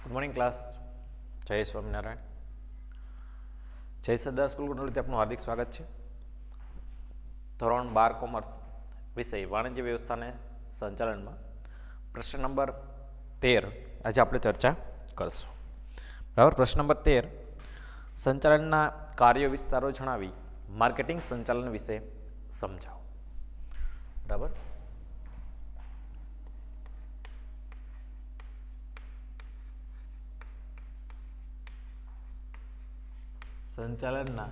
Good morning class. જય સ્વામિનારાયણ. જય સરદાર school કુંડલીથી આપનું હાર્દિક સ્વાગત છે. ધોરણ 12 કોમર્સ વિષય વાણિજ્ય વ્યવસ્થાને સંચાલનમાં પ્રશ્ન નંબર 13 આજે આપણે ચર્ચા કરશું. બરાબર. પ્રશ્ન નંબર 13, સંચાલનના કાર્ય વિસ્તારો જણાવી માર્કેટિંગ સંચાલન વિશે સમજાવો. બરાબર. સંચાલનના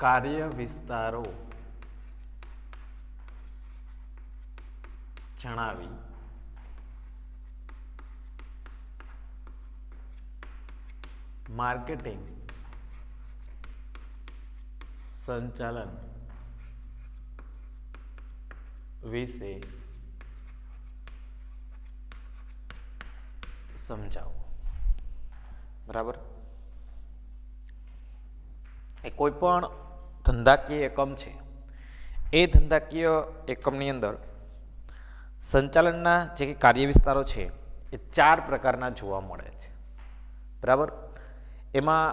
કાર્ય વિસ્તારો જણાવી માર્કેટિંગ સંચાલન વિશે સમજાવો. બરાબર. એ કોઈ પણ ધંધાકીય એકમ છે, એ ધંધાકીય એકમની અંદર સંચાલનના જે કાર્ય વિસ્તારો છે એ 4 પ્રકારના જોવા મળે છે. બરાબર. એમાં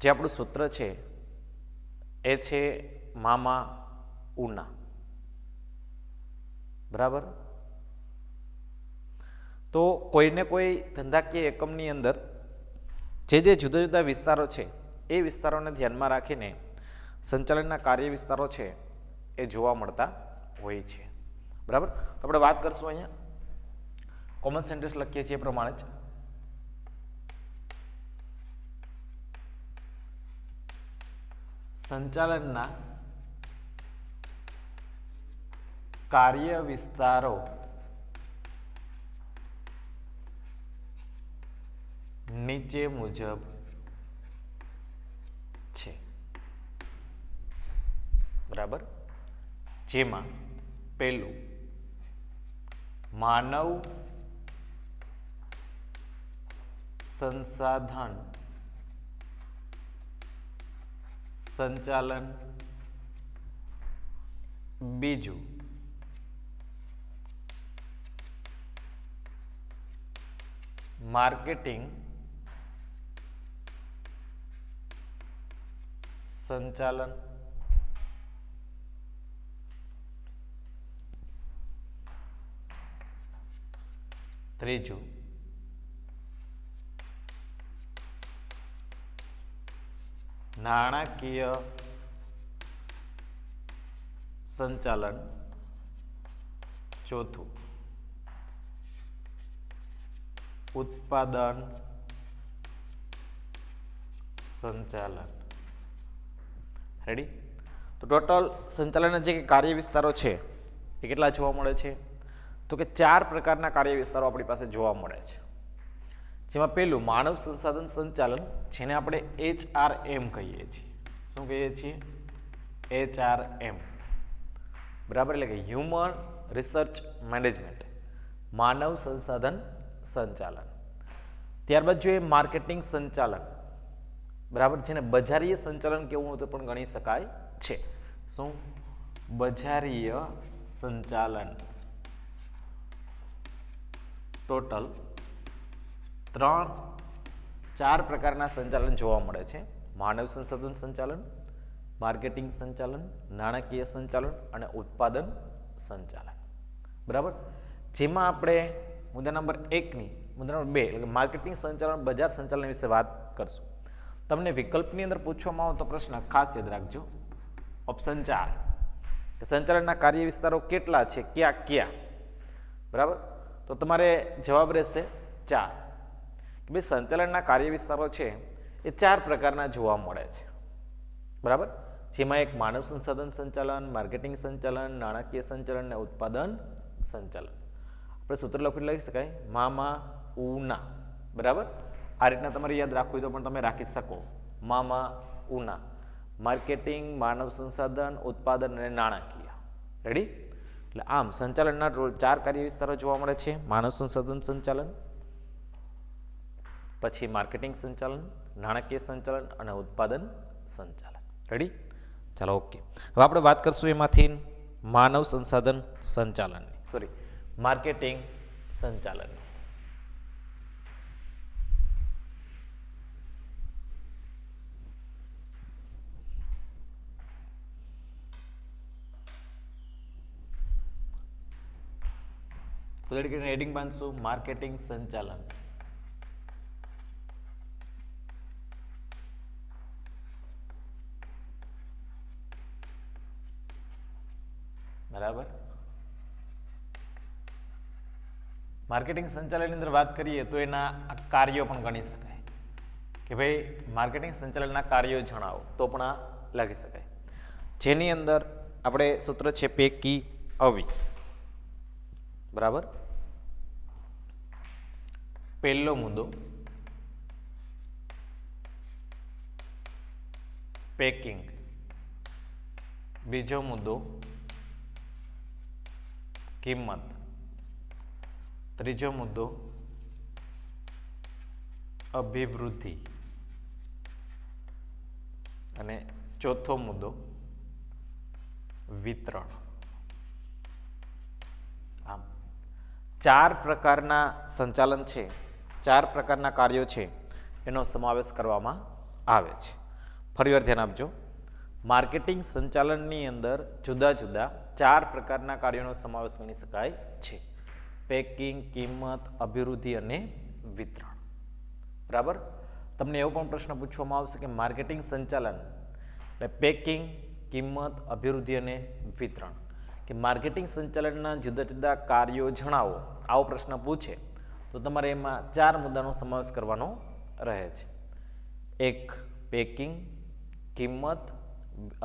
જે આપણું સૂત્ર છે એ છે મામા ઉના. બરાબર. તો કોઈને કોઈ ધંધાકીય એકમની અંદર જે જુદા જુદા વિસ્તારો છે એ વિસ્તારોને ધ્યાનમાં રાખીને સંચાલનના કાર્ય વિસ્તારો છે એ જોવા મળતા હોય છે. બરાબર. તો આપણે વાત કરશું અહીંયા કોમન સેન્ટેન્સ લખીએ છીએ એ પ્રમાણે જ. સંચાલનના કાર્ય વિસ્તારો નીચે મુજબ છે. બરાબર. જેમાં પહેલું માનવ સંસાધન સંચાલન, બીજું માર્કેટિંગ સંચાલન, ત્રીજું નાણાકીય સંચાલન, ચોથું ઉત્પાદન સંચાલન. રેડી. તો ટોટલ સંચાલનના જે કાર્ય વિસ્તારો છે એ કેટલા જોવા મળે છે? તો કે 4 પ્રકારના કાર્ય વિસ્તારો આપણી પાસે જોવા મળે છે. જેમાં પહેલું માનવ સંસાધન સંચાલન, જેને આપણે HRM કહીએ છીએ. શું કહીએ છીએ? HRM. બરાબર. એટલે કે હ્યુમન રિસર્ચ મેનેજમેન્ટ, માનવ સંસાધન સંચાલન. ત્યારબાદ જોઈએ માર્કેટિંગ સંચાલન. બરાબર. જેને બજારીય સંચાલન કેવું હોય તો પણ ગણી શકાય છે. શું? બજારીય સંચાલન. ટોટલ 4 પ્રકારના સંચાલન જોવા મળે છે. માનવ સંસાધન સંચાલન, માર્કેટિંગ સંચાલન, નાણાકીય સંચાલન અને ઉત્પાદન સંચાલન. બરાબર. જેમાં આપણે મુદ્દા નંબર 1 મુદ્દા નંબર 2 એટલે કે માર્કેટિંગ સંચાલન, બજાર સંચાલન વિશે વાત કરશું. તમને વિકલ્પની અંદર પૂછવામાં આવે તો પ્રશ્ન ખાસ યાદ રાખજો. ઓપ્શન 4 કે સંચાલનના કાર્ય વિસ્તારો કેટલા છે, ક્યાં ક્યાં. બરાબર. તો તમારે જવાબ રહેશે 4. કે ભાઈ સંચાલનના કાર્ય વિસ્તારો છે એ 4 પ્રકારના જોવા મળે છે. બરાબર. જેમાં એક માનવ સંસાધન સંચાલન, માર્કેટિંગ સંચાલન, નાણાકીય સંચાલન અને ઉત્પાદન સંચાલન. આપણે સૂત્ર લખી શકાય મામા ઉના. બરાબર. આ રીતના તમારે યાદ રાખવું હોય તો પણ તમે રાખી શકો. મામા ઉના, માર્કેટિંગ, માનવ સંસાધન, ઉત્પાદન અને નાણાકીય. રેડી. એટલે આમ સંચાલનના 4 કાર્ય વિસ્તારો જોવા મળે છે. માનવ સંસાધન સંચાલન, પછી માર્કેટિંગ સંચાલન, નાણાકીય સંચાલન અને ઉત્પાદન સંચાલન. રેડી. ચાલો, ઓકે. હવે આપણે વાત કરશું એમાંથી માનવ સંસાધન સંચાલનની, સોરી માર્કેટિંગ સંચાલન. તરીકે હેડિંગ બાંધશું માર્કેટિંગ સંચાલન. બરાબર. માર્કેટિંગ સંચાલનની અંદર વાત કરીએ તો એના કાર્યો પણ ગણી શકાય કે ભાઈ માર્કેટિંગ સંચાલનના કાર્યો જણાવો તો પણ આ લખી શકાય, જેની અંદર આપણે સૂત્ર છે પૈકી અવી. બરાબર. પહેલો મુદ્દો પેકિંગ, બીજો મુદ્દો કિંમત, ત્રીજો મુદ્દો અભિવૃદ્ધિ અને ચોથો મુદ્દો વિતરણ. આમ 4 પ્રકારના સંચાલન છે, 4 પ્રકારના કાર્યો છે એનો સમાવેશ કરવામાં આવે છે. ફરીવાર ધ્યાન આપજો, માર્કેટિંગ સંચાલનની અંદર જુદા જુદા 4 પ્રકારના કાર્યોનો સમાવેશ ગણી શકાય છે: પેકિંગ, કિંમત, અભિવૃદ્ધિ અને વિતરણ. બરાબર. તમને એવો પણ પ્રશ્ન પૂછવામાં આવશે કે માર્કેટિંગ સંચાલન એટલે પેકિંગ, કિંમત, અભિવૃદ્ધિ અને વિતરણ, કે માર્કેટિંગ સંચાલનના જુદા જુદા કાર્યો જણાવો, આવો પ્રશ્ન પૂછે તો તમારે એમાં 4 મુદ્દાનો સમાવેશ કરવાનો રહે છે. 1 પેકિંગ, કિંમત,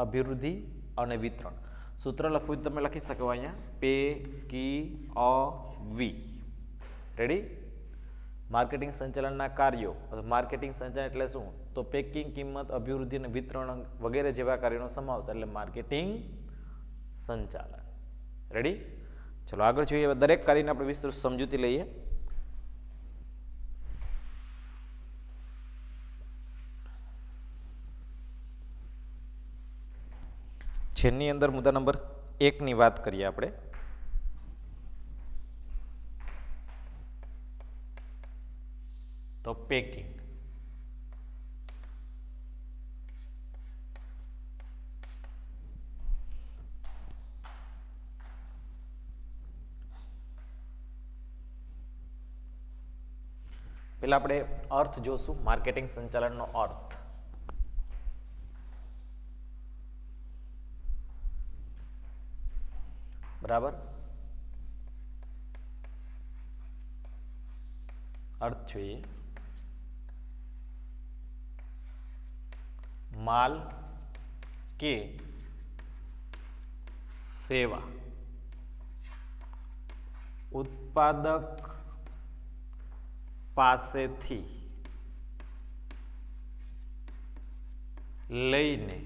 અભિવૃદ્ધિ અને વિતરણ. સૂત્ર લખવું તમે લખી શકો અહીંયા પે કી અ વી. રેડી. માર્કેટિંગ સંચાલનના કાર્યો, માર્કેટિંગ સંચાલન એટલે શું? તો પેકિંગ, કિંમત, અભિવૃદ્ધિ અને વિતરણ વગેરે જેવા કાર્યોનો સમાવેશ એટલે માર્કેટિંગ સંચાલન. રેડી. ચલો આગળ જોઈએ. દરેક કાર્યને આપણે વિસ્તૃત સમજૂતી લઈએ. જેની અંદર મુદ્દા નંબર 1 ની વાત કરીએ આપણે. તો પેકિંગ. પેલા આપણે અર્થ જોશું, માર્કેટિંગ સંચાલનનો અર્થ. બરાબર. અર્થ જોઈએ માલ કે સેવા ઉત્પાદક પાસેથી લઈને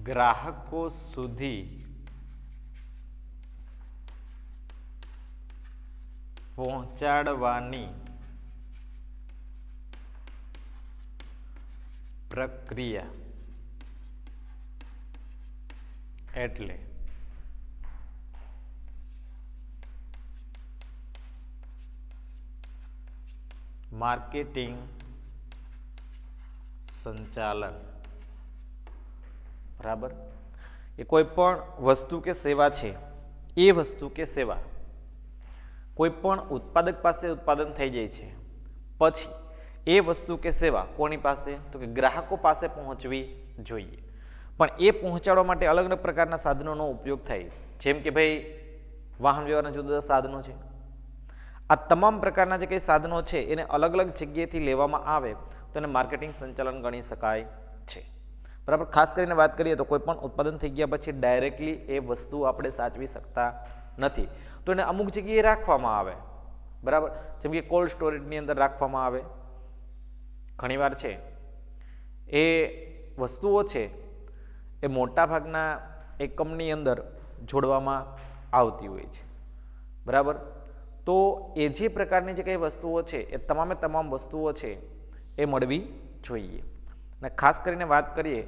ગ્રાહકો સુધી પહોંચાડવાની પ્રક્રિયા એટલે માર્કેટિંગ સંચાલન. બરાબર. એ કોઈ પણ વસ્તુ કે સેવા છે, એ વસ્તુ કે સેવા કોઈ પણ ઉત્પાદક પાસે ઉત્પાદન થઈ જાય છે, પછી એ વસ્તુ કે સેવા કોની પાસે? તો કે ગ્રાહકો પાસે પહોંચવી જોઈએ. પણ એ પહોંચાડવા માટે અલગ અલગ પ્રકારના સાધનોનો ઉપયોગ થાય. જેમ કે ભાઈ વાહન વ્યવહારના જુદા જુદા સાધનો છે. આ તમામ પ્રકારના જે કંઈ સાધનો છે એને અલગ અલગ જગ્યાએથી લેવામાં આવે તો એને માર્કેટિંગ સંચાલન ગણી શકાય છે. બરાબર. ખાસ કરીને વાત કરીએ તો કોઈ પણ ઉત્પાદન થઈ ગયા પછી ડાયરેક્ટલી એ વસ્તુ આપણે સાચવી શકતા નથી, તો એને અમુક જગ્યાએ રાખવામાં આવે. બરાબર. જેમ કે કોલ્ડ સ્ટોરેજની અંદર રાખવામાં આવે. ઘણીવાર છે એ વસ્તુઓ છે એ મોટા ભાગના એકમની અંદર જોડવામાં આવતી હોય છે. બરાબર. તો એ જે પ્રકારની જે કંઈ વસ્તુઓ છે એ તમામે તમામ વસ્તુઓ છે એ મળવી જોઈએ. અને ખાસ કરીને વાત કરીએ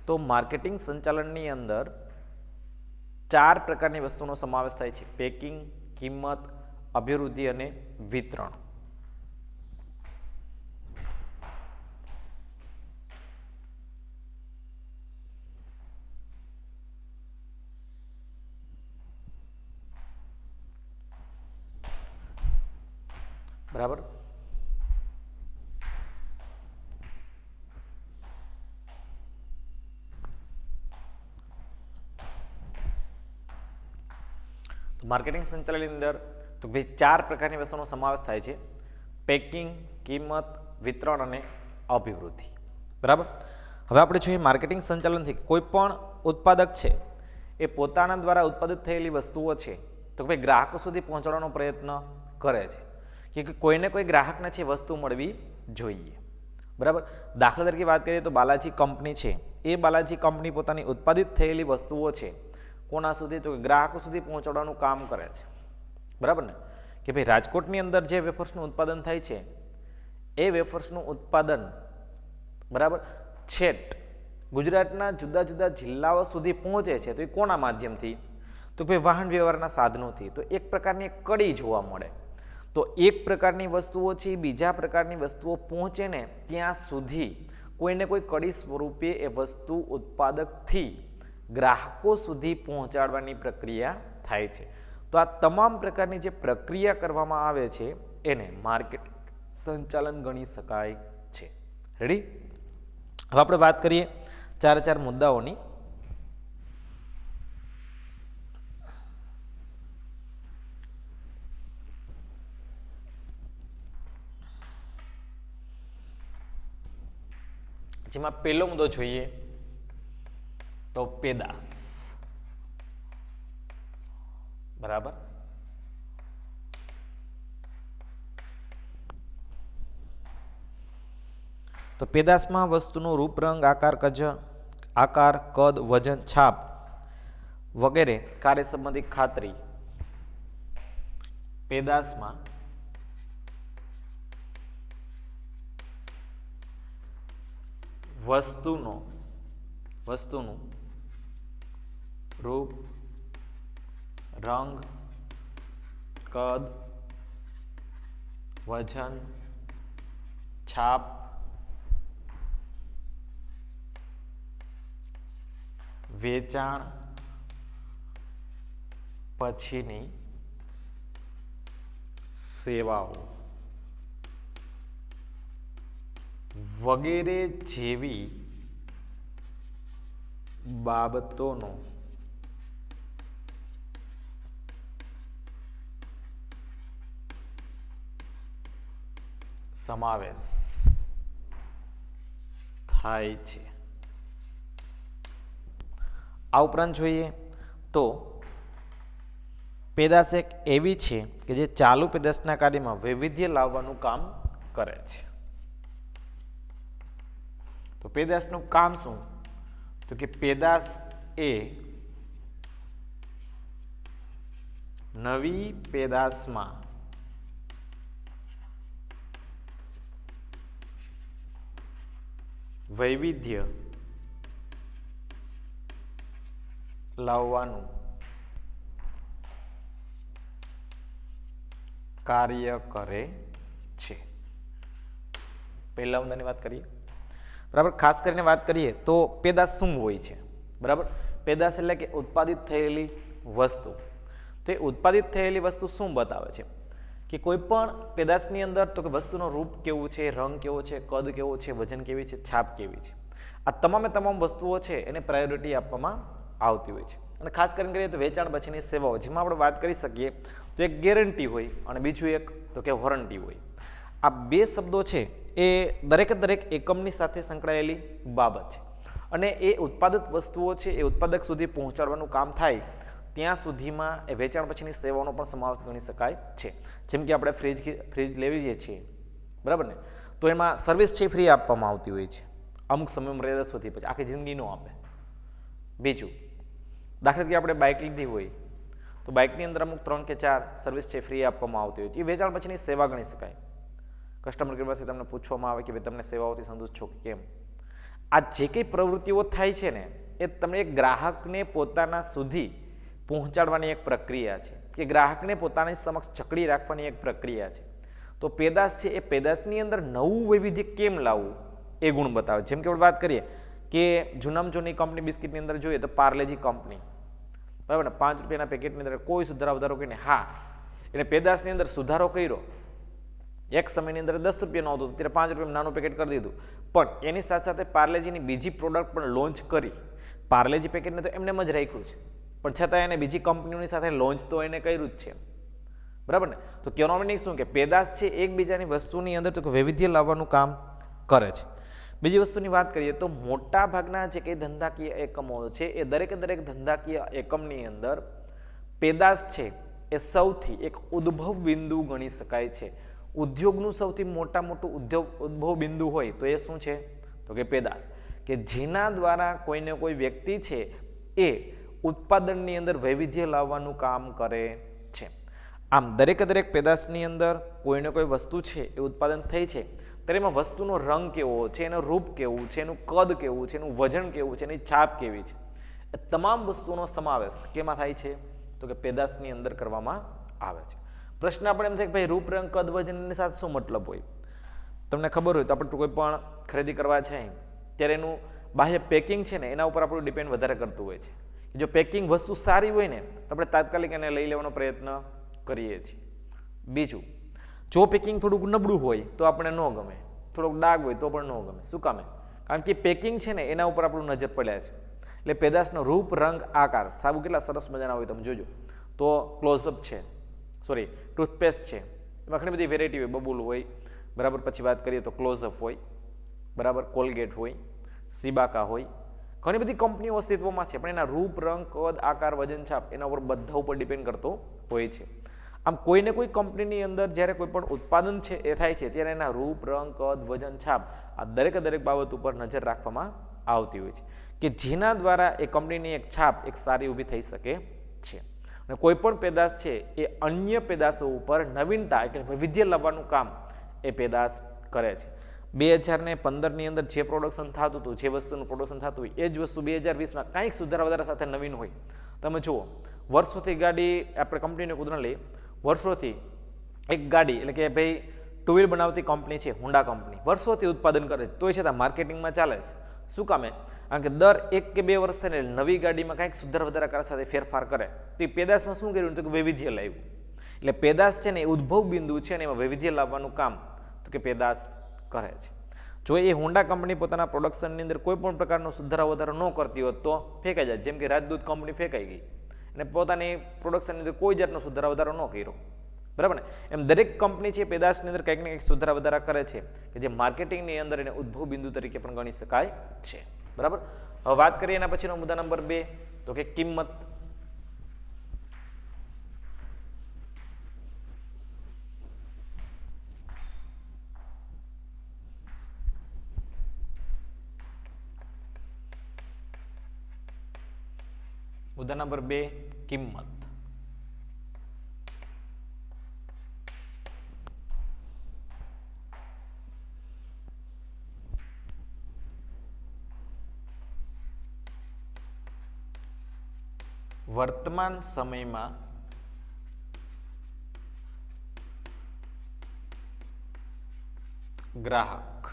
તો માર્કેટિંગ સંચાલનની અંદર 4 પ્રકારની વસ્તુનો સમાવેશ થાય છે: પેકિંગ, કિંમત, અભિવૃદ્ધિ અને વિતરણ. બરાબર. તો માર્કેટિંગ સંચાલનની અંદર તો ભાઈ 4 પ્રકારની વસ્તુનો સમાવેશ થાય છે: પેકિંગ, કિંમત, વિતરણ અને અભિવૃદ્ધિ. બરાબર. હવે આપણે જોઈએ માર્કેટિંગ સંચાલનથી કોઈ પણ ઉત્પાદક છે એ પોતાના દ્વારા ઉત્પાદિત થયેલી વસ્તુઓ છે તો ભાઈ ગ્રાહકો સુધી પહોંચાડવાનો પ્રયત્ન કરે છે કે કોઈને કોઈ ગ્રાહકને છે વસ્તુ મળવી જોઈએ. બરાબર. દાખલા તરીકે વાત કરીએ તો બાલાજી કંપની છે, એ બાલાજી કંપની પોતાની ઉત્પાદિત થયેલી વસ્તુઓ છે કોના સુધી, તો ગ્રાહકો સુધી પહોંચાડવાનું કામ કરે છે. બરાબર ને, કે ભાઈ રાજકોટની અંદર જે વેફર્સનું ઉત્પાદન થાય છે એ વેફર્સનું ઉત્પાદન બરાબર છેટ ગુજરાતના જુદા જુદા જિલ્લાઓ સુધી પહોંચે છે તો એ કોના માધ્યમથી, તો ભાઈ વાહન વ્યવહારના સાધનોથી. તો એક પ્રકારની એક કડી જોવા મળે. તો એક પ્રકારની વસ્તુઓ છે બીજા પ્રકારની વસ્તુઓ પહોંચે ને ત્યાં સુધી કોઈને કોઈ કડી સ્વરૂપે એ વસ્તુ ઉત્પાદકથી ગ્રાહકો સુધી પહોંચાડવાની પ્રક્રિયા થાય છે. તો આ તમામ પ્રકારની જે પ્રક્રિયા કરવામાં આવે છે એને માર્કેટિંગ સંચાલન ગણી શકાય છે. રેડી. હવે આપણે વાત કરીએ 4 મુદ્દાઓની. જેમાં પહેલો મુદ્દો જોઈએ તો પેદાશ. બરાબર. તો પેદાશમાં વસ્તુનું રૂપ, રંગ, આકાર, કદ, વજન, છાપ વગેરે કાર્ય સંબંધી ખાતરી. પેદાશમાં વસ્તુનું રૂપ, રંગ, કદ, વજન, છાપ વેચાણ પછીની સેવાઓ વગેરે જેવી બાબતોનો સમાવેશ થાય છે. આ ઉપરાંત જોઈએ તો પેદાશ એક એવી છે કે જે ચાલુ પેદાશના કાર્યમાં વૈવિધ્ય લાવવાનું કામ કરે છે. તો પેદાશનું કામ શું, તો કે પેદાશ એ નવી પેદાશમાં વૈવિધ્ય લાવવાનું કાર્ય કરે છે. પહેલા મુદ્દાની વાત કરીએ. બરાબર. ખાસ કરીને વાત કરીએ તો પેદાશ શું હોય છે. બરાબર. પેદાશ એટલે કે ઉત્પાદિત થયેલી વસ્તુ. તો એ ઉત્પાદિત થયેલી વસ્તુ શું બતાવે છે કે કોઈ પણ પેદાશની અંદર તો કે વસ્તુનું રૂપ કેવું છે, રંગ કેવો છે, કદ કેવો છે, વજન કેવી છે, છાપ કેવી છે, આ તમામે તમામ વસ્તુઓ છે એને પ્રાયોરિટી આપવામાં આવતી હોય છે. અને ખાસ કરીને કરીએ તો વેચાણ પછીની સેવાઓ, જેમાં આપણે વાત કરી શકીએ તો એક ગેરંટી હોય અને બીજું એક તો કે વોરંટી હોય. આ બે શબ્દો છે એ દરેક એકમની સાથે સંકળાયેલી બાબત છે અને એ ઉત્પાદિત વસ્તુઓ છે એ ઉત્પાદક સુધી પહોંચાડવાનું કામ થાય ત્યાં સુધીમાં એ વેચાણ પછીની સેવાઓનો પણ સમાવેશ ગણી શકાય છે. જેમ કે આપણે ફ્રીજ લેવીએ છીએ, બરાબર ને, તો એમાં સર્વિસ છે ફ્રી આપવામાં આવતી હોય છે અમુક સમય મર્યાદા સુધી, પછી આખી જિંદગી ન આપે. બીજું, દાખલા તરીકે આપણે બાઇક લીધી હોય તો બાઇકની અંદર અમુક 3 કે 4 સર્વિસ છે ફ્રી આપવામાં આવતી હોય, એ વેચાણ પછીની સેવા ગણી શકાય. કસ્ટમર કેરમાંથી તમને પૂછવામાં આવે કે ભાઈ તમને સેવાઓથી સંતુષ્ટ છો કે કેમ. આ જે કંઈ પ્રવૃત્તિઓ થાય છે ને એ તમને ગ્રાહકને પોતાના સુધી પહોંચાડવાની એક પ્રક્રિયા છે કે ગ્રાહકને પોતાની સમક્ષ જકડી રાખવાની એક પ્રક્રિયા છે. તો પેદાશ છે એ પેદાશની અંદર નવું વૈવિધ્ય કેમ લાવવું એ ગુણ બતાવે. જેમ કે આપણે વાત કરીએ કે જૂનામાં જૂની કંપની બિસ્કિટની અંદર જોઈએ તો પાર્લેજી કંપની, બરાબર ને, 5 રૂપિયાના પેકેટની અંદર કોઈ સુધારો વધારો કરીને, હા એને પેદાશની અંદર સુધારો કર્યો એક સમયની અંદર 10 રૂપિયાનો આવતો ત્યારે 5 રૂપિયાનું નાનું પેકેટ કરી દીધું, પણ એની સાથે સાથે પાર્લેજીની બીજી પ્રોડક્ટ પણ લોન્ચ કરી. પાર્લેજી પેકેટને તો એમને જ રાખ્યું છે, પણ છતાં એને બીજી કંપનીઓની સાથે લોન્ચ તો એને કર્યું જ છે, બરાબર ને. તો કહેવાનો મીનિંગ શું કે પેદાશ છે એકબીજાની વસ્તુની અંદર તો વૈવિધ્ય લાવવાનું કામ કરે છે. બીજી વસ્તુની વાત કરીએ તો મોટા ભાગના જે કંઈ ધંધાકીય એકમો છે એ દરેક ધંધાકીય એકમની અંદર પેદાશ છે એ સૌથી એક ઉદ્ભવ બિંદુ ગણી શકાય છે. ઉદ્યોગનું સૌથી મોટું ઉદ્ભવ બિંદુ હોય તો એ શું છે, તો કે પેદાશ, કે જેના દ્વારા કોઈને કોઈ વ્યક્તિ છે એ ઉત્પાદનની અંદર વૈવિધ્ય લાવવાનું કામ કરે છે. આમ દરેક પેદાશની અંદર કોઈને કોઈ વસ્તુ છે એ ઉત્પાદન થઈ છે ત્યારે એમાં વસ્તુનો રંગ કેવો છે, એનું રૂપ કેવું છે, એનું કદ કેવું છે, એનું વજન કેવું છે, એની છાપ કેવી છે, એ તમામ વસ્તુનો સમાવેશ કેમાં થાય છે, તો કે પેદાશની અંદર કરવામાં આવે છે. પ્રશ્ન આપણે એમ થાય કે ભાઈ રૂપ રંગ કદ વજનની સાથે શું મતલબ હોય? તમને ખબર હોય તો આપણે કોઈ પણ ખરીદી કરવા છે ત્યારે એનું બાહ્ય પેકિંગ છે ને એના ઉપર આપણું ડિપેન્ડ વધારે કરતું હોય છે. જો પેકિંગ વસ્તુ સારી હોય ને તો આપણે તાત્કાલિક એને લઈ લેવાનો પ્રયત્ન કરીએ છીએ. બીજું, જો પેકિંગ થોડુંક નબળું હોય તો આપણે ન ગમે, થોડોક ડાઘ હોય તો પણ ન ગમે. શું કામે? કારણ કે પેકિંગ છે ને એના ઉપર આપણું નજર પડ્યા છે. એટલે પેદાશનો રૂપ રંગ આકાર, સાબુ કેટલા સરસ મજાના હોય તમે જોજો. તો ક્લોઝઅપ છે, સોરી ટૂથપેસ્ટ છે, એમાં ઘણી બધી વેરાયટી હોય, બબુલ હોય, બરાબર. પછી વાત કરીએ તો ક્લોઝઅપ હોય, બરાબર, કોલગેટ હોય, સિબાકા હોય, ઘણી બધી કંપનીઓ અસ્તિત્વમાં છે, પણ એના રૂપ રંગ કદ આકાર વજન છાપ એના ઉપર બધા ઉપર ડિપેન્ડ કરતો હોય છે. આમ કોઈને કોઈ કંપનીની અંદર જ્યારે કોઈ પણ ઉત્પાદન છે એ થાય છે ત્યારે એના રૂપ રંગ કદ વજન છાપ આ દરેક બાબત ઉપર નજર રાખવામાં આવતી હોય છે, કે જેના દ્વારા એ કંપનીની એક છાપ એક સારી ઊભી થઈ શકે છે. અને કોઈ પણ પેદાશ છે એ અન્ય પેદાશો ઉપર નવીનતા એટલે વૈવિધ્ય લાવવાનું કામ એ પેદાશ કરે છે. 2015ની અંદર જે પ્રોડક્શન થતું હતું, જે વસ્તુનું પ્રોડક્શન થતું હોય એ જ વસ્તુ 2020માં કંઈક સુધારા વધારા સાથે નવીન હોય. તમે જુઓ, વર્ષોથી ગાડી આપણે કંપનીને ઉદાહરણ લઈએ, વર્ષોથી એક ગાડી એટલે કે ભાઈ ટુ વ્હીલ બનાવતી કંપની છે હોન્ડા કંપની, વર્ષોથી ઉત્પાદન કરે છે, તોય છતાં માર્કેટિંગમાં ચાલે છે. શું કામે? કારણ કે દર 1 કે 2 વર્ષ થઈને નવી ગાડીમાં કંઈક સુધારા વધારા કરવા સાથે ફેરફાર કરે. તો એ પેદાશમાં શું કર્યું? તો કે વૈવિધ્ય લાવ્યું. એટલે પેદાશ છે ને એ ઉદ્ભવ બિંદુ છે ને એમાં વૈવિધ્ય લાવવાનું કામ તો કે પેદાશ કરે છે. જો એ હોન્ડા કંપની પોતાના પ્રોડક્શનની અંદર કોઈ પણ પ્રકારનો સુધારા વધારો ન કરતી હોત તો ફેંકાઈ જાય. જેમ કે રાજદૂત કંપની ફેંકાઈ ગઈ અને પોતાની પ્રોડક્શનની અંદર કોઈ જાતનો સુધારા વધારો ન કર્યો, બરાબર ને. એમ દરેક કંપની છે પેદાશની અંદર કંઈક ને કંઈક સુધારા વધારા કરે છે કે જે માર્કેટિંગની અંદર એને ઉદ્ભવ બિંદુ તરીકે પણ ગણી શકાય છે, બરાબર. હવે વાત કરીએ એના પછીનો મુદ્દા નંબર 2, તો કે કિંમત. મુદ્દા નંબર 2, કિંમત. વર્તમાન સમયમાં ગ્રાહક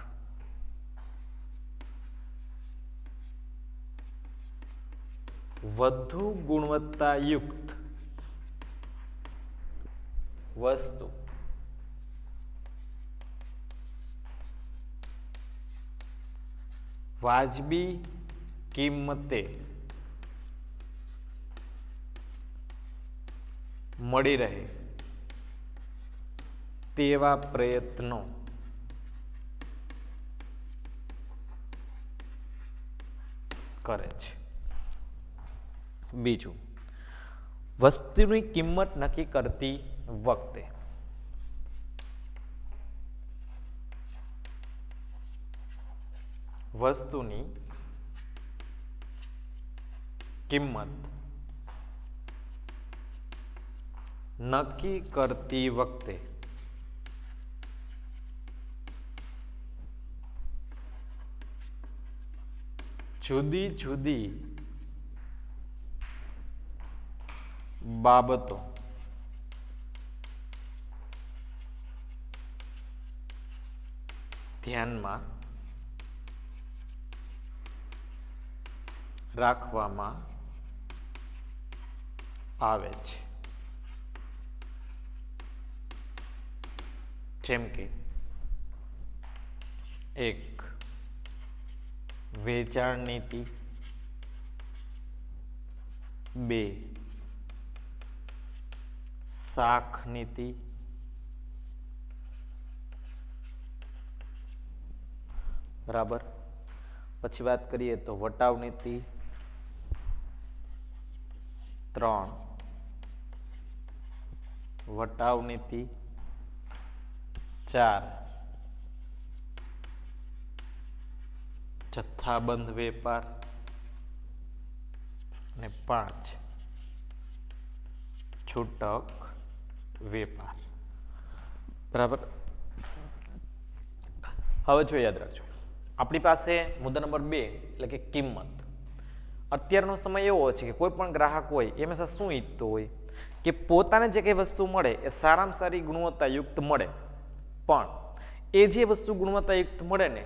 વધુ ગુણવત્તાયુક્ત વસ્તુ વાજબી કિંમતે મળી રહે તેવા પ્રયત્નો કરે છે. બીજું, વસ્તુની કિંમત નક્કી કરતી વખતે વસ્તુની કિંમત નક્કી કરતી વખતે જુદી જુદી બાબતો ધ્યાનમાં રાખવામાં આવે છે. જેમ કે એક વેચાણ નીતિ, બે શાખ નીતિ, બરાબર. પછી વાત કરીએ તો વટાવ નીતિ, ત્રણ વટાવ નીતિ, ચાર જથ્થાબંધ વેપાર અને પાંચ છૂટક વેપાર. બરાબર. હવે જો યાદ રાખજો, આપણી પાસે મુદ્દા નંબર 2 એટલે કે કિંમત. અત્યારનો સમય એવો છે કે કોઈ પણ ગ્રાહક હોય એ હંમેશા શું ઈચ્છતો હોય કે પોતાને જે કંઈ વસ્તુ મળે એ સારામાં સારી ગુણવત્તાયુક્ત મળે, પણ એ જે વસ્તુ ગુણવત્તાયુક્ત મળે ને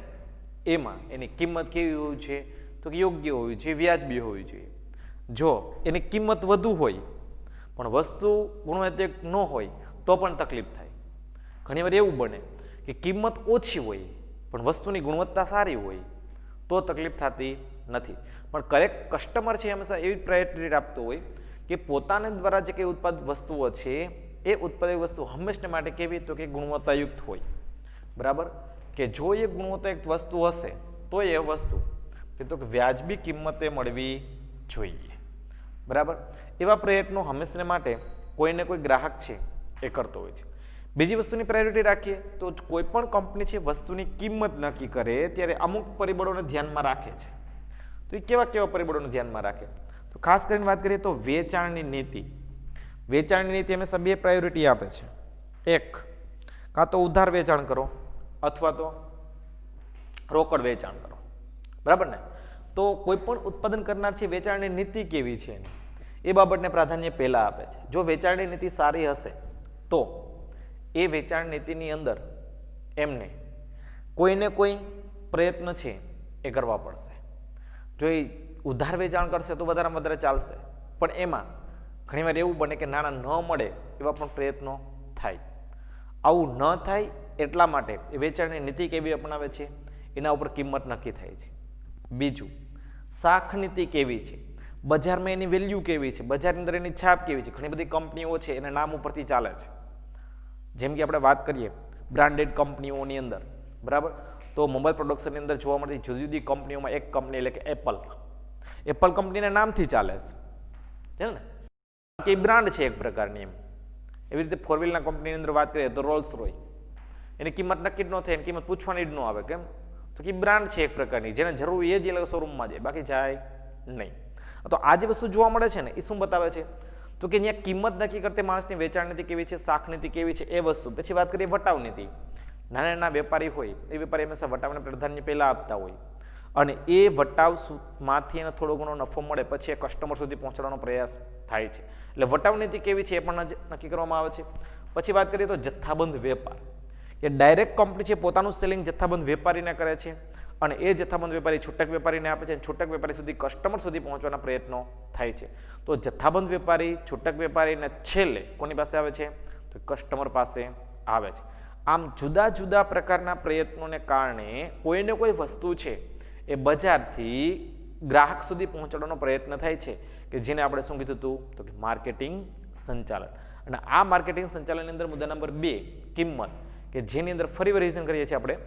એમાં એની કિંમત કેવી હોવી જોઈએ તો કે યોગ્ય હોવી જોઈએ, વ્યાજબી હોવી જોઈએ. જો એની કિંમત વધુ હોય પણ વસ્તુ ગુણવત્તાયુક્ત ન હોય તો પણ તકલીફ થાય. ઘણીવાર એવું બને કે કિંમત ઓછી હોય પણ વસ્તુની ગુણવત્તા સારી હોય તો તકલીફ થતી નથી. પણ કરેક્ટ કસ્ટમર છે હંમેશા એવી પ્રાયોરિટી આપતો હોય કે પોતાના દ્વારા જે કંઈ ઉત્પાદિત વસ્તુઓ છે એ ઉત્પાદિત વસ્તુ હંમેશા માટે કેવી તો કે ગુણવત્તાયુક્ત હોય. બરાબર. કે જો એ ગુણવત્તાયુક્ત વસ્તુ હશે તો એ વસ્તુ તો કે વ્યાજબી કિંમતે મળવી જોઈએ. બરાબર. એવા પ્રયત્નો હંમેશા માટે કોઈને કોઈ ગ્રાહક છે એ કરતો હોય છે. બીજી વસ્તુની પ્રાયોરિટી રાખીએ તો કોઈ પણ કંપની છે વસ્તુની કિંમત નક્કી કરે ત્યારે અમુક પરિબળોને ધ્યાનમાં રાખે છે. તો એ કેવા કેવા પરિબળોને ધ્યાનમાં રાખે તો ખાસ કરીને વાત કરીએ તો વેચાણની નીતિ. વેચાણની નીતિ હંમેશા 2 પ્રાયોરિટી આપે છે. એક, કાં તો ઉધાર વેચાણ કરો અથવા તો રોકડ વેચાણ કરો. બરાબર ને. તો કોઈ પણ ઉત્પાદન કરનાર છે વેચાણની નીતિ કેવી છે એ બાબતને પ્રાધાન્ય પહેલા આપે છે. જો વેચાણની નીતિ સારી હશે તો એ વેચાણ નીતિની અંદર એમને કોઈને કોઈ પ્રયત્ન છે એ કરવા પડશે. જો એ ઉધાર વેચાણ કરશે તો વધારેમાં વધારે ચાલશે, પણ એમાં ઘણીવાર એવું બને કે નાણાં ન મળે એવા પણ પ્રયત્નો થાય. આવું ન થાય એટલા માટે એ વેચાણની નીતિ કેવી અપનાવે છે એના ઉપર કિંમત નક્કી થાય છે. બીજું, શાખ નીતિ કેવી છે, બજારમાં એની વેલ્યુ કેવી છે, બજારની અંદર એની છાપ કેવી છે. ઘણી બધી કંપનીઓ છે એના નામ ઉપરથી ચાલે છે. જેમ કે આપણે વાત કરીએ બ્રાન્ડેડ કંપનીઓની અંદર, બરાબર, તો મોબાઈલ પ્રોડક્શનની અંદર જોવા મળતી જુદી જુદી કંપનીઓમાં એક કંપની એટલે કે એપલ કંપનીના નામથી ચાલે છે ને, કે બ્રાન્ડ છે એક પ્રકારની. એવી રીતે ફોર વ્હીલના કંપનીની અંદર વાત કરીએ તો રોલ્સ રોય, એની કિંમત નક્કી જ ન થાય, એની કિંમત પૂછવાની જ ન આવે. કેમ તો કે બ્રાન્ડ છે એક પ્રકારની, જેને જરૂર એ જ શોરૂમમાં જાય, બાકી જાય નહીં. તો આ જે વસ્તુ જોવા મળે છે ને એ શું બતાવે છે તો કે અહીંયા કિંમત નક્કી કરતી માણસની વેચાણ નીતિ કેવી છે, શાખ નીતિ કેવી છે એ વસ્તુ. પછી વાત કરીએ વટાવ નીતિ. નાના નાના વેપારી હોય એ વેપારી હંમેશા વટાવને પ્રાધાન્ય પહેલા આપતા હોય અને એ વટાવમાંથી એને થોડો ઘણો નફો મળે પછી એ કસ્ટમર સુધી પહોંચાડવાનો પ્રયાસ થાય છે. એટલે વટાવ નીતિ કેવી છે એ પણ નક્કી કરવામાં આવે છે. પછી વાત કરીએ તો જથ્થાબંધ વેપાર, કે ડાયરેક્ટ કંપની છે પોતાનું સેલિંગ જથ્થાબંધ વેપારીને કરે છે અને એ જથ્થાબંધ વેપારી છૂટક વેપારીને આપે છે અને છૂટક વેપારી સુધી કસ્ટમર સુધી પહોંચવાના પ્રયત્નો થાય છે. તો જથ્થાબંધ વેપારી, છૂટક વેપારીને છેલ્લે કોની પાસે આવે છે તો કસ્ટમર પાસે આવે છે. આમ જુદા જુદા પ્રકારના પ્રયત્નોને કારણે કોઈને કોઈ વસ્તુ છે એ બજારથી ગ્રાહક સુધી પહોંચાડવાનો પ્રયત્ન થાય છે કે જેને આપણે શું કીધું હતું તો કે માર્કેટિંગ સંચાલન. અને આ માર્કેટિંગ સંચાલનની અંદર મુદ્દા નંબર 2 કિંમત, કે જેની અંદર ફરી રિવિઝન કરીએ છીએ આપણે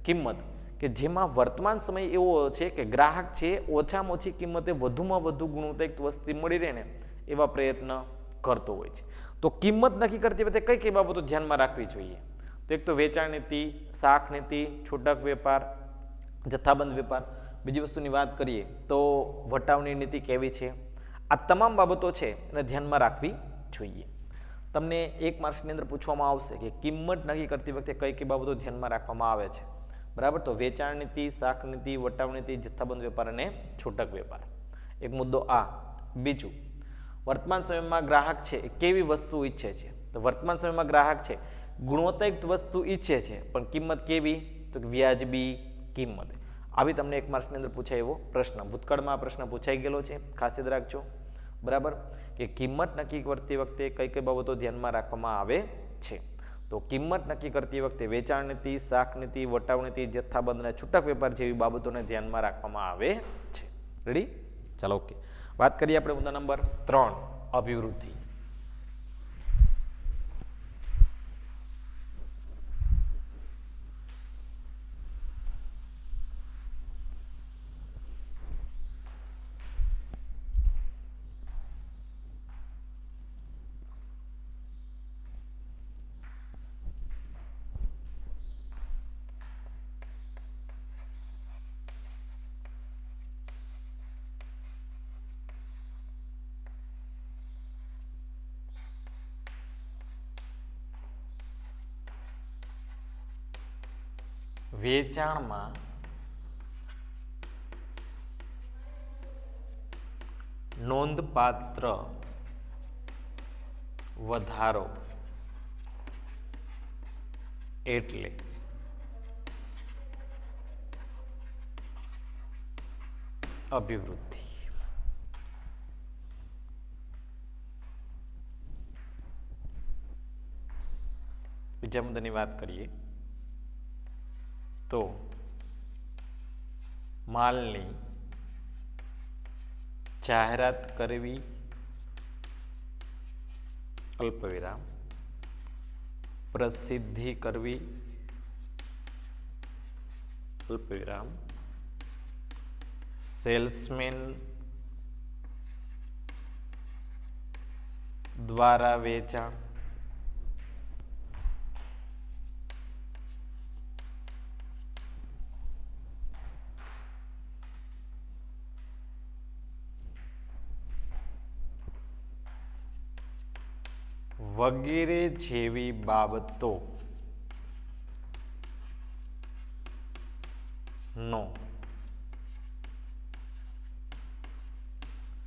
કિંમત, કે જેમાં વર્તમાન સમય એવો છે કે ગ્રાહક છે ઓછામાં ઓછી કિંમતે વધુમાં વધુ ગુણવત્તાયુક્ત વસ્તુ મળી રહે ને એવા પ્રયત્ન કરતો હોય છે. તો કિંમત નક્કી કરતી વખતે કઈ કઈ બાબતો ધ્યાનમાં રાખવી જોઈએ તો એક તો વેચાણ નીતિ, શાખ નીતિ, છૂટક વેપાર, જથ્થાબંધ વેપાર. બીજી વસ્તુની વાત કરીએ તો વટાવની નીતિ કેવી છે. આ તમામ બાબતો છે એને ધ્યાનમાં રાખવી જોઈએ. તમને 1 માર્ક્સની અંદર પૂછવામાં આવશે કે કિંમત નક્કી કરતી વખતે કઈ કઈ બાબતો ધ્યાનમાં રાખવામાં આવે છે. બરાબર. તો વેચાણ નીતિ, શાખ નીતિ, વટાવ નીતિ, જથ્થાબંધ વેપાર અને છૂટક વેપાર. એક મુદ્દો આ. બીજું, વર્તમાન સમયમાં ગ્રાહક છે એ કેવી વસ્તુ ઈચ્છે છે તો વર્તમાન સમયમાં ગ્રાહક છે ગુણવત્તાયુક્ત વસ્તુ ઈચ્છે છે પણ કિંમત કેવી તો વ્યાજબી કિંમત. આવી તમને 1 માર્ક્સની અંદર પૂછાય એવો પ્રશ્ન, ભૂતકાળમાં આ પ્રશ્ન પૂછાઈ ગયેલો છે, ખાસ યાદ રાખજો. બરાબર. કે કિંમત નક્કી કરતી વખતે કઈ કઈ બાબતો ધ્યાનમાં રાખવામાં આવે છે. તો કિંમત નક્કી કરતી વખતે વેચાણ નીતિ, શાક નીતિ, વટાવ નીતિ, જથ્થાબંધ અને છૂટક વેપાર જેવી બાબતોને ધ્યાનમાં રાખવામાં આવે છે. રેડી? ચાલો ઓકે. વાત કરીએ આપણે મુદ્દા નંબર 3, અભિવૃદ્ધિ. વેચાણમાં નોંધપાત્ર વધારો એટલે અભિવૃદ્ધિ. બીજા મુદ્દાની વાત કરીએ તો માલની જાહેરાત કરવી અલ્પવિરામ, પ્રસિદ્ધિ કરવી અલ્પવિરામ, સેલ્સમેન દ્વારા વેચાણ, વગેરે જેવી બાબતો નો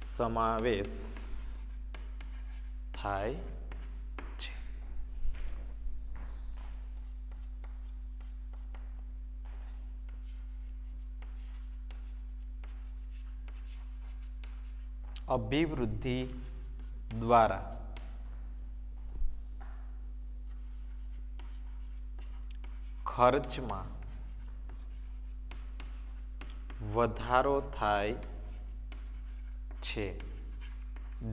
સમાવેશ થાય છે. અભિવૃદ્ધિ દ્વારા ખર્ચમાં વધારો થાય છે,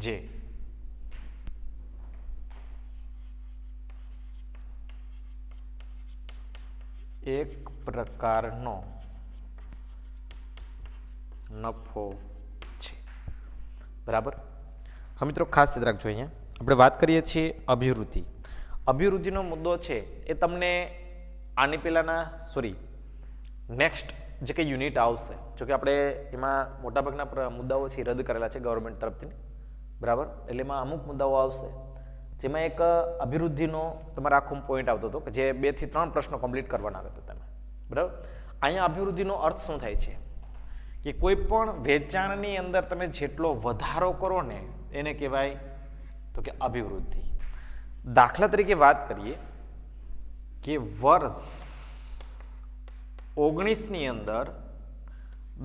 જે એક પ્રકારનો નફો છે. બરાબર? હવે મિત્રો ખાસ યાદ રાખજો, અહીંયા આપણે વાત કરીએ છીએ અભિવૃદ્ધિ. અભિવૃદ્ધિનો મુદ્દો છે એ તમને આની પહેલાના નેક્સ્ટ જે કંઈ યુનિટ આવશે, જોકે આપણે એમાં મોટાભાગના મુદ્દાઓ છે રદ કરેલા છે ગવર્મેન્ટ તરફથી. બરાબર? એટલે એમાં અમુક મુદ્દાઓ આવશે જેમાં એક અભિવૃદ્ધિનો તમારે આખો પોઈન્ટ આવતો હતો કે જે 2 થી 3 પ્રશ્નો કમ્પ્લીટ કરવાના હતા તમે. બરાબર? અહીંયા અભિવૃદ્ધિનો અર્થ શું થાય છે કે કોઈ પણ વેચાણની અંદર તમે જેટલો વધારો કરો ને એને કહેવાય તો કે અભિવૃદ્ધિ. દાખલા તરીકે વાત કરીએ કે વર્ષ 19ની અંદર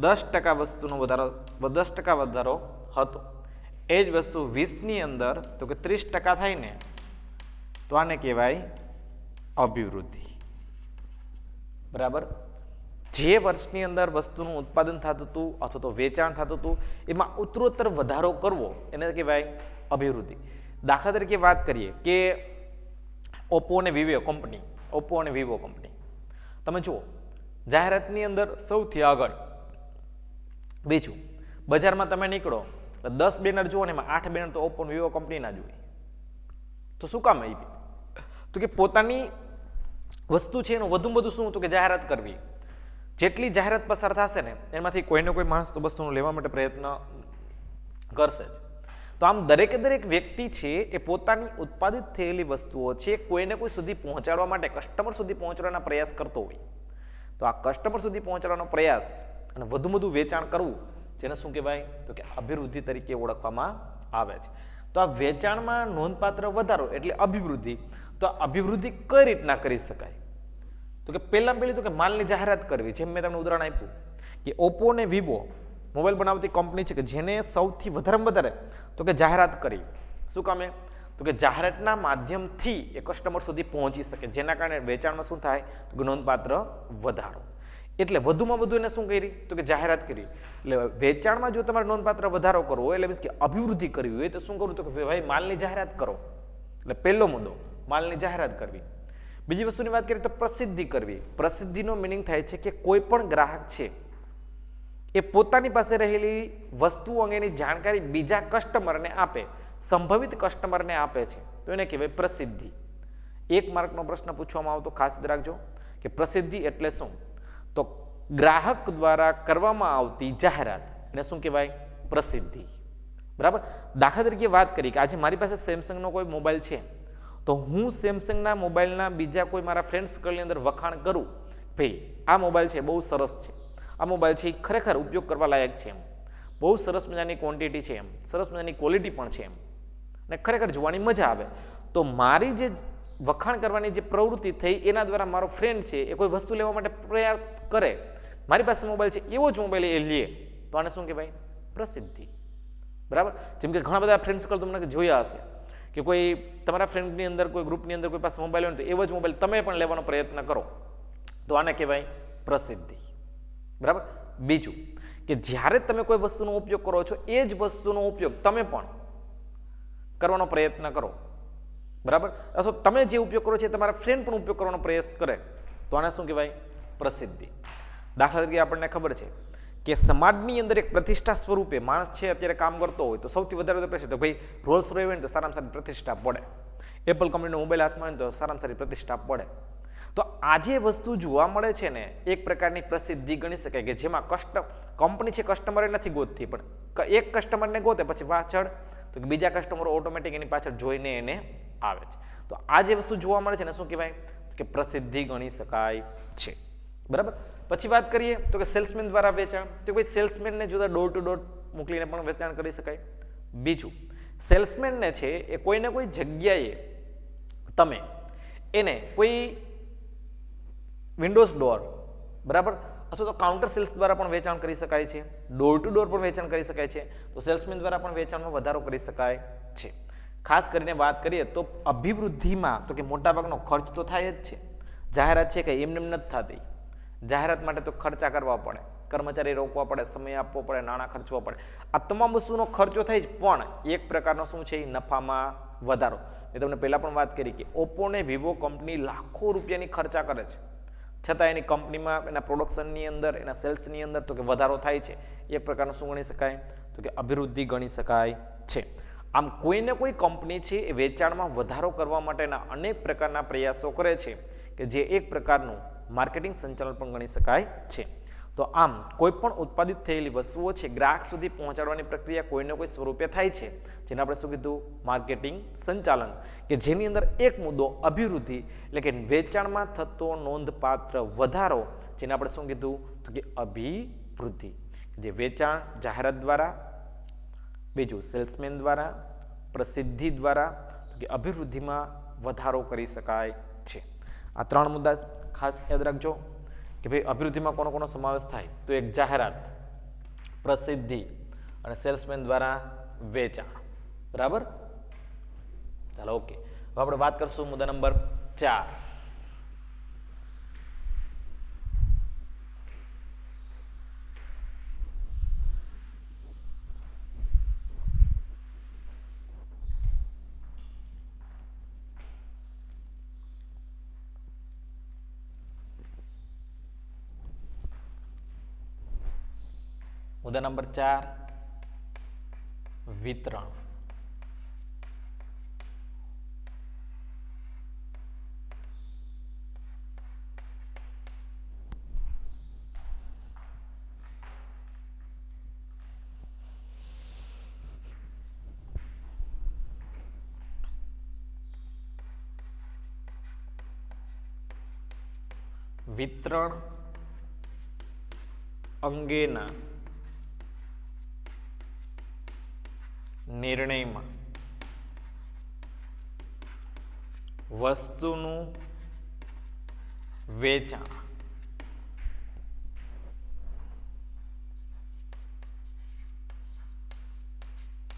10% વસ્તુનો વધારો 10% વધારો હતો, એ જ વસ્તુ 20ની અંદર તો કે 30% થાય ને તો આને કહેવાય અભિવૃદ્ધિ. બરાબર? જે વર્ષની અંદર વસ્તુનું ઉત્પાદન થતું હતું અથવા તો વેચાણ થતું હતું એમાં ઉત્તરોત્તર વધારો કરવો એને કહેવાય અભિવૃદ્ધિ. દાખલા તરીકે વાત કરીએ કે ઓપ્પો અને વિવો કંપની તમે જુઓ જાહેરાતની અંદર સૌથી આગળ. બીજું, બજારમાં તમે નીકળો 10 બેનર જુઓ ને એમાં 8 બેનર તો ઓપ્પો અને વિવો કંપનીના જ હોય. તો શું કામ આવી? તો કે પોતાની વસ્તુ છે એનું વધુમાં વધુ શું તો કે જાહેરાત કરવી. જેટલી જાહેરાત પસાર થશે ને એમાંથી કોઈને કોઈ માણસ તો વસ્તુનું લેવા માટે પ્રયત્ન કરશે જ. તો આમ દરેકે દરેક વ્યક્તિ છે એ પોતાની ઉત્પાદિત થયેલી વસ્તુઓ છે કોઈને કોઈ સુધી પહોંચાડવા માટે કસ્ટમર સુધી પહોંચવાનો પ્રયાસ કરતો હોય. તો આ કસ્ટમર સુધી પહોંચવાનો પ્રયાસ અને વધુ વેચાણ કરવું જેને શું કહેવાય તો કે અભિવૃદ્ધિ તરીકે ઓળખવામાં આવે છે. તો આ વેચાણમાં નોંધપાત્ર વધારો એટલે અભિવૃદ્ધિ. તો આ અભિવૃદ્ધિ કઈ રીતના કરી શકાય? તો કે પહેલી તો કે માલની જાહેરાત કરવી. જેમ મેં તમને ઉદાહરણ આપ્યું કે ઓપ્પો અને વિવો મોબાઈલ બનાવતી કંપની છે કે જેને સૌથી વધારે તો કે જાહેરાત કરી. શું કામે? તો કે જાહેરાતના માધ્યમથી એ કસ્ટમર સુધી પહોંચી શકે, જેના કારણે વેચાણમાં શું થાય તો કે નોંધપાત્ર વધારો. એટલે વધુમાં વધુ એને શું કરી તો કે જાહેરાત કરી. એટલે વેચાણમાં જો તમારે નોંધપાત્ર વધારો કરવો હોય એટલે મીન્સ કે અભિવૃદ્ધિ કરવી હોય તો શું કરવું તો કે ભાઈ માલની જાહેરાત કરો. એટલે પહેલો મુદ્દો માલની જાહેરાત કરવી. બીજી વસ્તુની વાત કરીએ તો પ્રસિદ્ધિ કરવી. પ્રસિદ્ધિનો મિનિંગ થાય છે કે કોઈ પણ ગ્રાહક છે એ પોતાની પાસે રહેલી વસ્તુ અંગેની જાણકારી બીજા કસ્ટમરને આપે, સંભવિત કસ્ટમરને આપે છે, તો એને કહેવાય પ્રસિદ્ધિ. 1 માર્કનો પ્રશ્ન પૂછવામાં આવતો, ખાસ યાદ રાખજો કે પ્રસિદ્ધિ એટલે શું, તો ગ્રાહક દ્વારા કરવામાં આવતી જાહેરાત એને શું કહેવાય પ્રસિદ્ધિ. બરાબર. દાખલા તરીકે વાત કરી કે આજે મારી પાસે સેમસંગનો કોઈ મોબાઈલ છે, તો હું સેમસંગના મોબાઈલના બીજા કોઈ મારા ફ્રેન્ડ સર્કલની અંદર વખાણ કરું, ભાઈ આ મોબાઈલ છે બહુ સરસ છે, આ મોબાઈલ છે એ ખરેખર ઉપયોગ કરવા લાયક છે, એમ બહુ સરસ મજાની ક્વોન્ટિટી છે, એમ સરસ મજાની ક્વોલિટી પણ છે, એમ ને ખરેખર જોવાની મજા આવે. તો મારી જે વખાણ કરવાની જે પ્રવૃત્તિ થઈ એના દ્વારા મારો ફ્રેન્ડ છે એ કોઈ વસ્તુ લેવા માટે પ્રયાસ કરે, મારી પાસે મોબાઈલ છે એવો જ મોબાઈલ એ લે, તો આને શું કહેવાય પ્રસિદ્ધિ. બરાબર. જેમ કે ઘણા બધા ફ્રેન્ડ સર્કલ તમને જોયા હશે કે કોઈ તમારા ફ્રેન્ડની અંદર કોઈ ગ્રુપની અંદર કોઈ પાસે મોબાઈલ હોય તો એવો જ મોબાઈલ તમે પણ લેવાનો પ્રયત્ન કરો, તો આને કહેવાય પ્રસિદ્ધિ. બરાબર. બીજું કે જ્યારે તમે કોઈ વસ્તુનો ઉપયોગ કરો છો એ જ વસ્તુનો ઉપયોગ તમે પણ કરવાનો પ્રયત્ન કરો. બરાબર. અથવા તમે જે ઉપયોગ કરો છો એ તમારા ફ્રેન્ડ પણ ઉપયોગ કરવાનો પ્રયાસ કરે, તો આને શું કહેવાય પ્રસિદ્ધિ. દાખલા તરીકે આપણને ખબર છે કે સમાજની અંદર એક પ્રતિષ્ઠા સ્વરૂપે માણસ છે અત્યારે કામ કરતો હોય તો સૌથી વધારે પ્રતિષ્ઠા તો ભાઈ રોલ્સ રોય હોય ને તો સારામાં સારી પ્રતિષ્ઠા પડે, એપલ કંપનીનો મોબાઈલ હાથમાં હોય તો સારામાં સારી પ્રતિષ્ઠા પડે. તો આજે વસ્તુ જોવા મળે છે ને એક પ્રકારની પ્રસિદ્ધિ ગણી શકાય કે જેમાં કંપની છે કસ્ટમરે નથી ગોતતી, પણ એક કસ્ટમરને ગોતે પછી પાછળ તો બીજા કસ્ટમરો ઓટોમેટિક એની પાછળ જોઈને એને આવે છે. તો આ જે વસ્તુ જોવા મળે છે ને શું કહેવાય કે પ્રસિદ્ધિ ગણી શકાય છે. બરાબર. પછી વાત કરીએ તો કે સેલ્સમેન દ્વારા વેચાણ, તો ભાઈ સેલ્સમેનને જોતા ડોર ટુ ડોર મોકલીને પણ વેચાણ કરી શકાય. બીજું સેલ્સમેનને છે એ કોઈને કોઈ જગ્યાએ તમે એને કોઈ વિન્ડોઝ ડોર, બરાબર, અથવા તો કાઉન્ટર સેલ્સ દ્વારા પણ વેચાણ કરી શકાય છે, ડોર ટુ ડોર પણ વેચાણ કરી શકાય છે. તો સેલ્સમેન દ્વારા પણ વેચાણમાં વધારો કરી શકાય છે. ખાસ કરીને વાત કરીએ તો અભિવૃદ્ધિમાં તો કે મોટાભાગનો ખર્ચ તો થાય જ છે. જાહેરાત છે કે એમને એમ નથી થતી, જાહેરાત માટે તો ખર્ચા કરવા પડે, કર્મચારી રોકવા પડે, સમય આપવો પડે, નાણાં ખર્ચવા પડે. આ તમામ વસ્તુનો ખર્ચો થાય જ, પણ એક પ્રકારનો શું છે નફામાં વધારો. મેં તમને પહેલાં પણ વાત કરી કે ઓપ્પો ને વિવો કંપની લાખો રૂપિયાની ખર્ચા કરે છે, છતાં એની કંપનીમાં એના પ્રોડક્શનની અંદર એના સેલ્સની અંદર તો કે વધારો થાય છે. એક પ્રકારનો શું ગણી શકાય તો કે અભિવૃદ્ધિ ગણી શકાય છે. આમ કોઈને કોઈ કંપની છે એ વેચાણમાં વધારો કરવા માટેના અનેક પ્રકારના પ્રયાસો કરે છે કે જે એક પ્રકારનું માર્કેટિંગ સંચાલન પણ ગણી શકાય છે. તો આમ કોઈ પણ ઉત્પાદિત થયેલી વસ્તુઓ છે ગ્રાહક સુધી પહોંચાડવાની પ્રક્રિયા કોઈને કોઈ સ્વરૂપે થાય છે, જેને આપણે શું કીધું માર્કેટિંગ સંચાલન, કે જેની અંદર એક મુદ્દો અભિવૃદ્ધિ એટલે કે વેચાણમાં થતો નોંધપાત્ર વધારો, જેને આપણે શું કીધું તો કે અભિવૃદ્ધિ, જે વેચાણ જાહેરાત દ્વારા, બીજું સેલ્સમેન દ્વારા, પ્રસિદ્ધિ દ્વારા તો કે અભિવૃદ્ધિમાં વધારો કરી શકાય છે. આ 3 મુદ્દા ખાસ યાદ રાખજો કે ભાઈ અભિવૃદ્ધિમાં કોનો કોનો સમાવેશ થાય, તો એક જાહેરાત, પ્રસિદ્ધિ અને સેલ્સમેન દ્વારા વેચાણ. બરાબર. ચાલો ઓકે. હવે આપણે વાત કરશું મુદ્દા નંબર 4. મુદ્દા નંબર 4 વિતરણ. વિતરણ અંગેના નિર્ણયમાં વસ્તુનું વેચાણ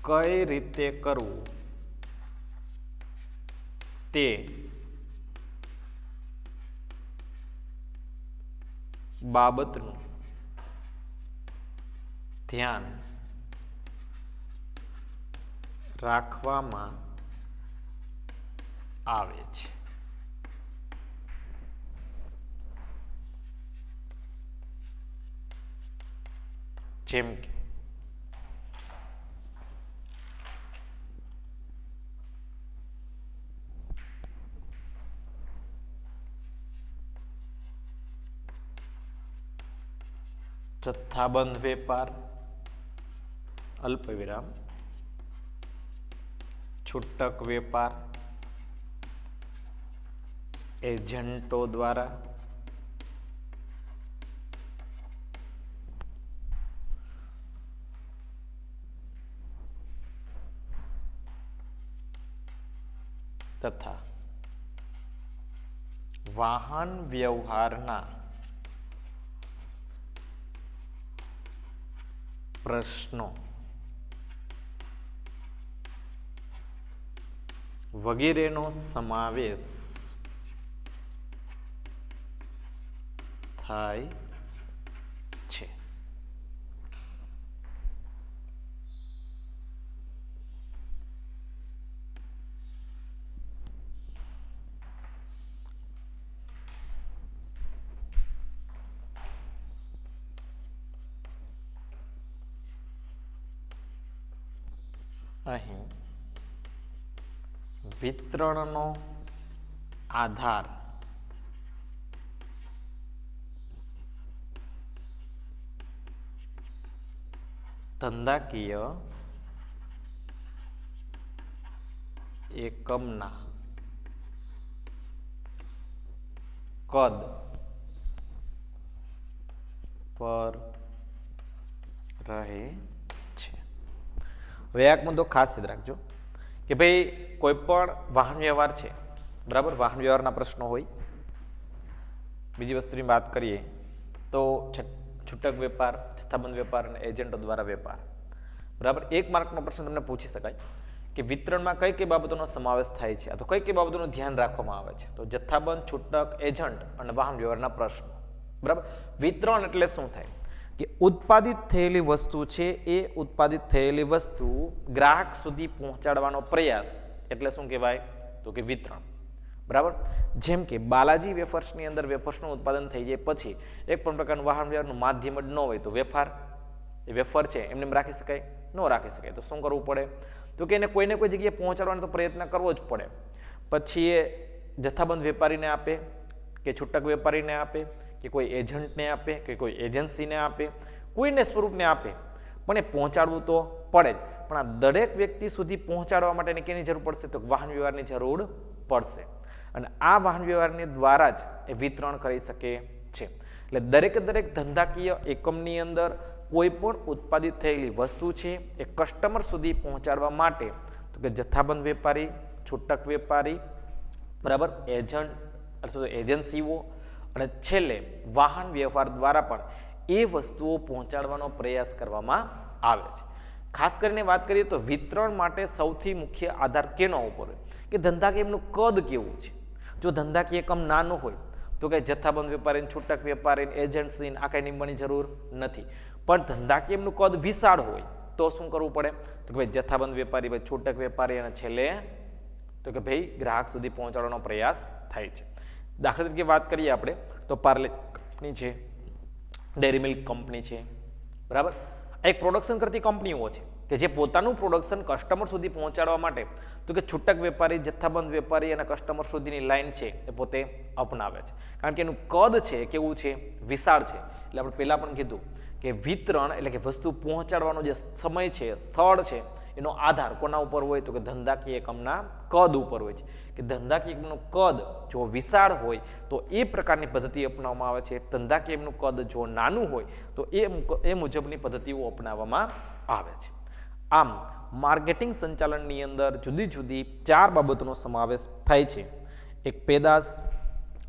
કઈ રીતે કરવું તે બાબતનું ધ્યાન રાખવામાં આવે છે. જેમ કે જથ્થાબંધ વેપાર, અલ્પવિરામ, છૂટક વેપાર, એજન્ટો દ્વારા, તથા વાહન વ્યવહારના પ્રશ્નો વગેરેનો સમાવેશ થાય છે. અહીં વિતરણનો આધાર ધંધાકીય એકમના કદ પર રહે છે. હવે એક મુદ્દો ખાસ યાદ રાખજો કે ભાઈ કોઈ પણ વાહન વ્યવહાર છે, બરાબર, વાહન વ્યવહારના પ્રશ્નો હોય. બીજી વસ્તુની વાત કરીએ તો છૂટક વેપાર, જથ્થાબંધ વેપાર અને એજન્ટો દ્વારા વેપાર, બરાબર. એક માર્કનો પ્રશ્ન તમને પૂછી શકાય કે વિતરણમાં કઈ કઈ બાબતોનો સમાવેશ થાય છે અથવા કઈ કઈ બાબતોનું ધ્યાન રાખવામાં આવે છે. તો જથ્થાબંધ, છૂટક, એજન્ટ અને વાહન વ્યવહારના પ્રશ્નો, બરાબર. વિતરણ એટલે શું થાય કે ઉત્પાદિત થયેલી વસ્તુ છે એ ઉત્પાદિત થયેલી વસ્તુ ગ્રાહક સુધી પહોંચાડવાનો પ્રયાસ એટલે શું કહેવાય? તો કે વિતરણ, બરાબર. જેમ કે બાલાજી વેફર્સની અંદર વેફર્સનું ઉત્પાદન થઈ જાય પછી એક પણ પ્રકારનું વાહન વ્યવહારનું માધ્યમ જ ન હોય તો વેફર છે એમને રાખી શકાય? ન રાખી શકાય. તો શું કરવું પડે? તો કે એને કોઈને કોઈ જગ્યાએ પહોંચાડવાનો તો પ્રયત્ન કરવો જ પડે. પછી એ જથ્થાબંધ વેપારીને આપે કે છૂટક વેપારીને આપે કે કોઈ એજન્ટને આપે કે કોઈ એજન્સીને આપે, કોઈને સ્વરૂપને આપે, પણ એ પહોંચાડવું તો પડે જ. પણ આ દરેક વ્યક્તિ સુધી પહોંચાડવા માટે કેની જરૂર પડશે? તો વાહન વ્યવહારની જરૂર પડશે. અને આ વાહન વ્યવહારની દ્વારા જ એ વિતરણ કરી શકે છે. એટલે દરેકે દરેક ધંધાકીય એકમની અંદર કોઈ પણ ઉત્પાદિત થયેલી વસ્તુ છે એ કસ્ટમર સુધી પહોંચાડવા માટે તો કે જથ્થાબંધ વેપારી, છૂટક વેપારી, બરાબર, એજન્ટ અથવા એજન્સીઓ અને છેલ્લે વાહન વ્યવહાર દ્વારા પણ એ વસ્તુઓ પહોંચાડવાનો પ્રયાસ કરવામાં આવે છે. ખાસ કરીને વાત કરીએ તો વિતરણ માટે સૌથી મુખ્ય આધાર કેનો ઉપર હોય કે ધંધાકીય એકમનું કદ કેવું છે. જો ધંધાકીય એકમ નાનું હોય તો કંઈ જથ્થાબંધ વેપારીને, છૂટક વેપારીને, એજન્સીને આ કંઈ નિમવાની જરૂર નથી. પણ ધંધાકીય એકમનું કદ વિશાળ હોય તો શું કરવું પડે? તો કે ભાઈ જથ્થાબંધ વેપારી, ભાઈ છૂટક વેપારી અને છેલ્લે તો કે ભાઈ ગ્રાહક સુધી પહોંચાડવાનો પ્રયાસ થાય છે. દાખલા તરીકે વાત કરીએ આપણે તો પાર્લે કંપની છે, ડેરી મિલ્ક કંપની છે, બરાબર. એક પ્રોડક્શન કરતી કંપનીઓ છે કે જે પોતાનું પ્રોડક્શન કસ્ટમર સુધી પહોંચાડવા માટે તો કે છૂટક વેપારી, જથ્થાબંધ વેપારી અને કસ્ટમર સુધીની લાઈન છે એ પોતે અપનાવે છે. કારણ કે એનું કદ છે કેવું છે? વિશાળ છે. એટલે આપણે પહેલાં પણ કીધું કે વિતરણ એટલે કે વસ્તુ પહોંચાડવાનો જે સમય છે, સ્થળ છે, એનો આધાર કોના ઉપર હોય? તો કે ધંધાકીય એકમના કદ ઉપર હોય છે. કે ધંધાકીય એકમનું કદ જો વિશાળ હોય તો એ પ્રકારની પદ્ધતિ અપનાવવામાં આવે છે. ધંધાકીય એકમનું કદ જો નાનું હોય તો એ મુજબની પદ્ધતિઓ અપનાવવામાં આવે છે. આમ માર્કેટિંગ સંચાલનની અંદર જુદી જુદી 4 બાબતોનો સમાવેશ થાય છે. એક પેદાશ,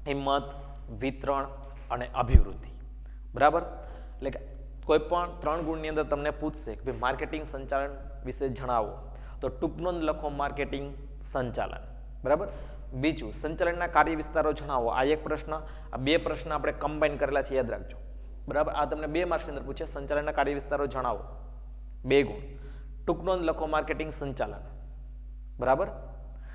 હિંમત, વિતરણ અને અભિવૃદ્ધિ, બરાબર. એટલે કે કોઈ પણ 3 ગુણની અંદર તમને પૂછશે કે ભાઈ માર્કેટિંગ સંચાલન વિશે જણાવો તો ટૂંક નોંધ લખો માર્કેટિંગ સંચાલન, બરાબર. બીજું સંચાલનના કાર્ય વિસ્તારો જણાવો. આ એક પ્રશ્ન, આ બે પ્રશ્ન આપણે કમ્બાઈન કરેલા છે, યાદ રાખજો. બરાબર, આ તમને 2 માર્ક્સની અંદર પૂછે. સંચાલનના કાર્ય વિસ્તારો જણાવો, 2 ગુણ. ટૂંક નોંધ લખો, માર્કેટિંગ સંચાલન. બરાબર,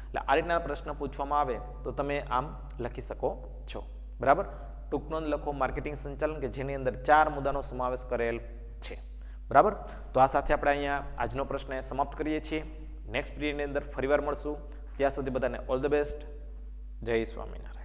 એટલે આ રીતના પ્રશ્ન પૂછવામાં આવે તો તમે આમ લખી શકો છો. બરાબર, ટૂંક નોંધ લખો, માર્કેટિંગ સંચાલન, કે જેની અંદર 4 મુદ્દાનો સમાવેશ કરેલ છે. બરાબર, તો આ સાથે આપણે અહીંયા આજનો પ્રશ્ન સમાપ્ત કરીએ છીએ. નેક્સ્ટ પીરિયડની અંદર ફરીવાર મળશું. ત્યાં સુધી બધાને ઓલ ધ બેસ્ટ. જય સ્વામિનારાયણ.